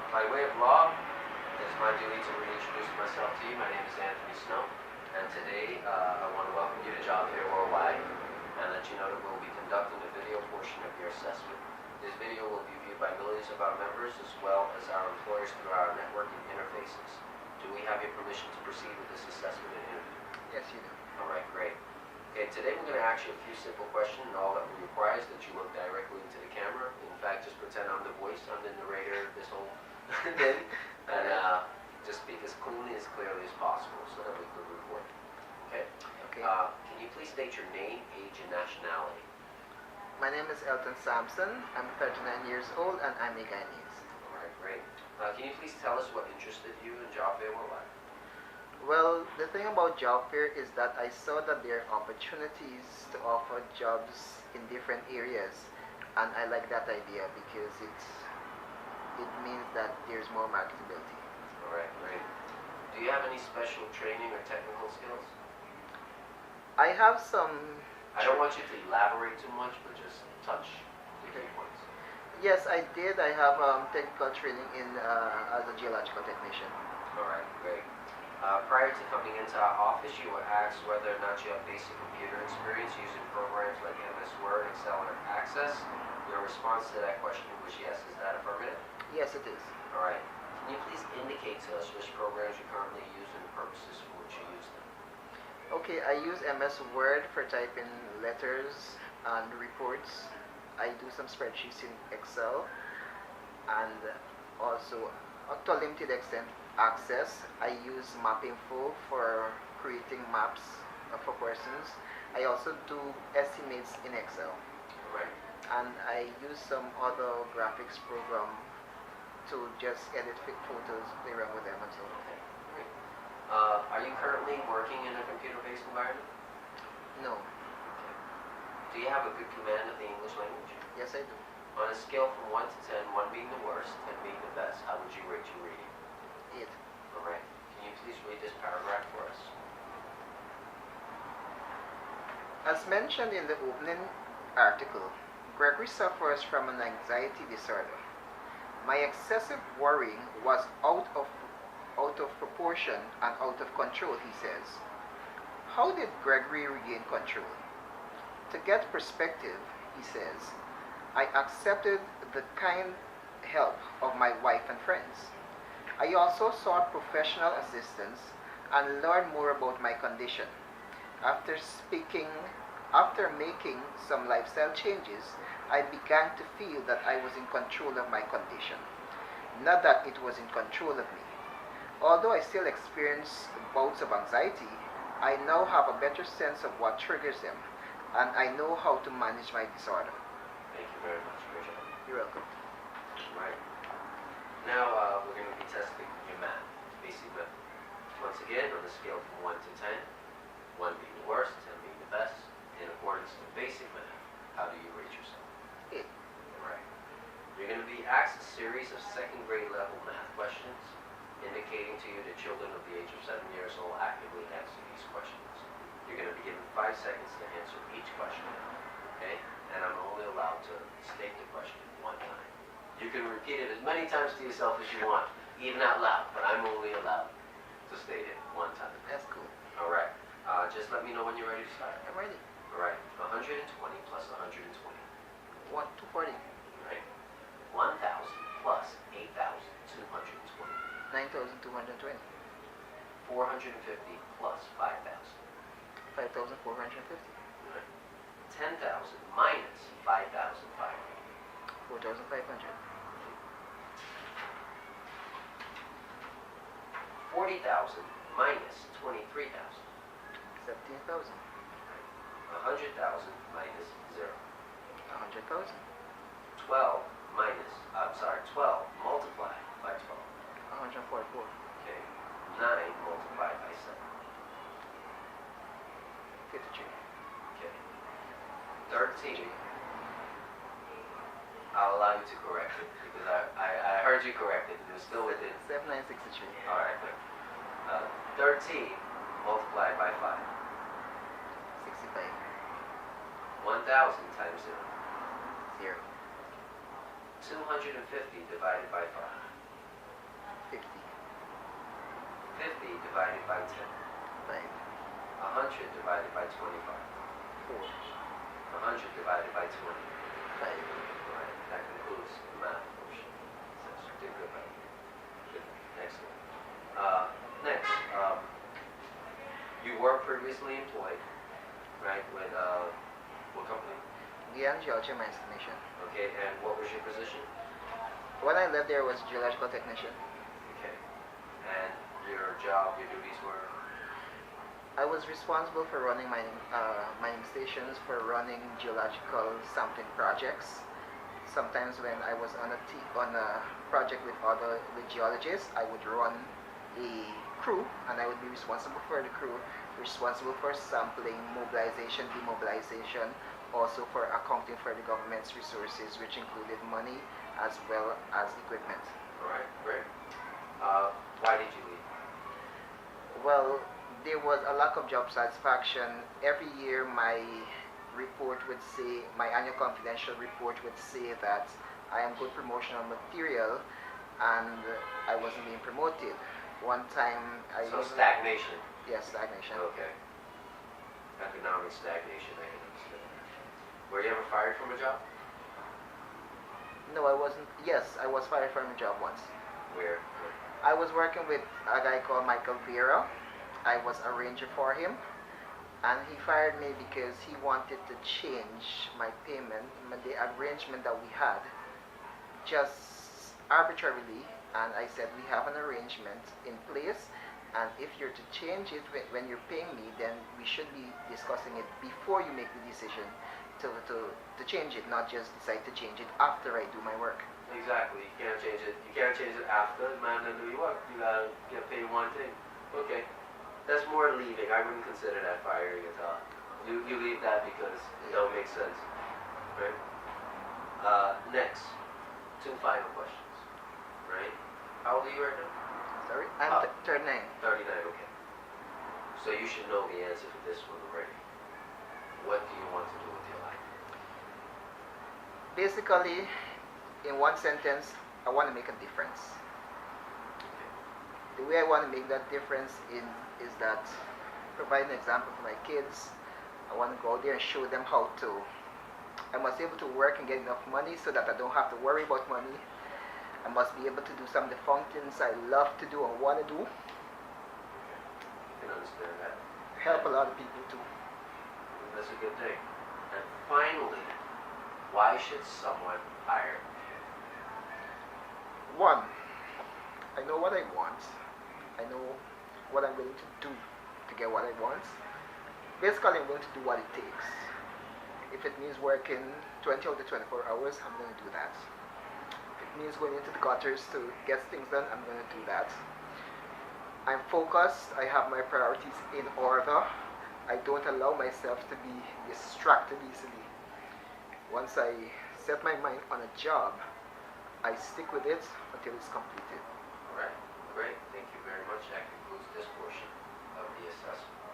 By way of law, it is my duty to reintroduce myself to you. My name is Anthony Snow, and today I want to welcome you to Jobfair Worldwide and let you know that we will be conducting the video portion of your assessment. This video will be viewed by millions of our members as well as our employers through our networking interfaces. Do we have your permission to proceed with this assessment and interview? Yes, you do. All right, great. Okay, today we're going to ask you a few simple questions, and all that we require is that you look directly into the camera. In fact, just pretend I'm the voice, I'm the narrator of this whole thing, and just speak as cleanly, as clearly as possible so that we can report. Okay? Okay. Can you please state your name, age, and nationality? My name is Elton Sampson. I'm 39 years old and I'm a Guyanese. All right, great. Can you please tell us what interested you in Jobfair Worldwide? Well, the thing about Jobfair is that I saw that there are opportunities to offer jobs in different areas, and I like that idea because it means that there's more marketability. All right, great. Do you have any special training or technical skills? I have some. I don't want you to elaborate too much, but just touch the key points. Yes, I did. I have technical training in as a geological technician. All right, great. Prior to coming into our office, you were asked whether or not you have basic computer experience using programs like MS Word, Excel, and Access. Your response to that question was yes. Is that affirmative? Yes, it is. All right. Can you please indicate to us which programs you currently use and the purposes for which you use them? Okay, I use MS Word for typing letters and reports. I do some spreadsheets in Excel, and also, to a limited extent, Access. I use MapInfo for creating maps for persons. I also do estimates in Excel. All right. And I use some other graphics program to just edit photos, play around with them and so on. Okay, great. Are you currently working in a computer-based environment? No. Okay. Do you have a good command of the English language? Yes, I do. On a scale from 1 to 10, 1 being the worst, 10 being the best, how would you rate your reading? 8. All right. Can you please read this paragraph for us? As mentioned in the opening article, Gregory suffers from an anxiety disorder. My excessive worrying was out of proportion and out of control, he says. How did Gregory regain control? To get perspective, he says, I accepted the kind help of my wife and friends. I also sought professional assistance and learned more about my condition. After making some lifestyle changes, I began to feel that I was in control of my condition, not that it was in control of me. Although I still experience bouts of anxiety, I now have a better sense of what triggers them, and I know how to manage my disorder. Thank you very much. Great job. You're welcome. Right. Now we're going to be testing your math, basic math. Once again, on a scale from 1 to 10, 1 being the worst, 10 being the best, in accordance with basic math, how do you rate yourself? 8. All right. You're going to be asked a series of second grade level math questions, indicating to you that children of the age of 7 years old actively answer these questions. You're going to be given 5 seconds to answer each question, okay? And I'm only allowed to state the question one time. You can repeat it as many times to yourself as you want, even out loud, but I'm only allowed to state it one time. That's cool. All right. Just let me know when you're ready to start. I'm ready. All right. 120 plus 120. 240. Right. 1,000 plus 8,220. 9,220. 450 plus 5,000. 5,450. Right. 10,000 minus 5,500. 4,500. 40,000 minus 23,000. 17,000. 100,000 minus 0. 100,000. 12 multiplied by 12. 144. Okay. 9 multiplied by 7. 53. Okay. 13. I'll allow you to correct it because I heard you correct it and it was still within. 7963. All right, good. 13 multiplied by 5. 65. 1,000 times 0. 0. 250 divided by 5. 50. 50 divided by 10. 5. 100 divided by 25. 4. 100 divided by 20. 5. Alright, that concludes the math portion. So did good, buddy. Good. Excellent. Next, you were previously employed, right, with what company? Guyana Geology Mines Technician. Okay, and what was your position? When I left there was geological technician. Okay. And your job, your duties were? I was responsible for running mining stations, for running geological sampling projects. Sometimes when I was on a project with geologists, I would run a crew, and I would be responsible for the crew, responsible for sampling, mobilization, demobilization, also for accounting for the government's resources, which included money as well as equipment. All right, great. Why did you leave? Well, there was a lack of job satisfaction. Every year my report would say, my annual confidential report would say that I am good promotional material and I wasn't being promoted. One time So stagnation. Yes, stagnation. Okay. Economic stagnation, I can understand. Were you ever fired from a job? No, I wasn't. Yes, I was fired from a job once. Where? I was working with a guy called Michael Vera. I was a ranger for him, and he fired me because he wanted to change my payment, the arrangement that we had, just arbitrarily. And I said, we have an arrangement in place, and if you're to change it when you're paying me, then we should be discussing it before you make the decision to change it, not just decide to change it after I do my work. Exactly. You can't change it. You can't change it after the man done do your work. You gotta get paid one thing. Okay. That's more leaving. I wouldn't consider that firing at all. You leave that because it don't make sense. Right? Next. 2 final questions. Right? How old are you right now? Sorry? I'm 39. 39, okay. So you should know the answer to this one already. What do you want to do with your life? Basically, in one sentence, I want to make a difference. The way I want to make that difference is that provide an example for my kids. I want to go out there and show them how to. I must be able to work and get enough money so that I don't have to worry about money. I must be able to do some of the functions I love to do and want to do. I can understand that. Help a lot of people too. That's a good thing. And finally, why should someone hire you? One, I know what I want. I know what I'm willing to do to get what I want. Basically, I'm willing to do what it takes. If it means working 20 out of 24 hours, I'm going to do that. If it means going into the gutters to get things done, I'm going to do that. I'm focused. I have my priorities in order. I don't allow myself to be distracted easily. Once I set my mind on a job, I stick with it until it's completed. All right, great. Thank you very much. That concludes this portion of the assessment.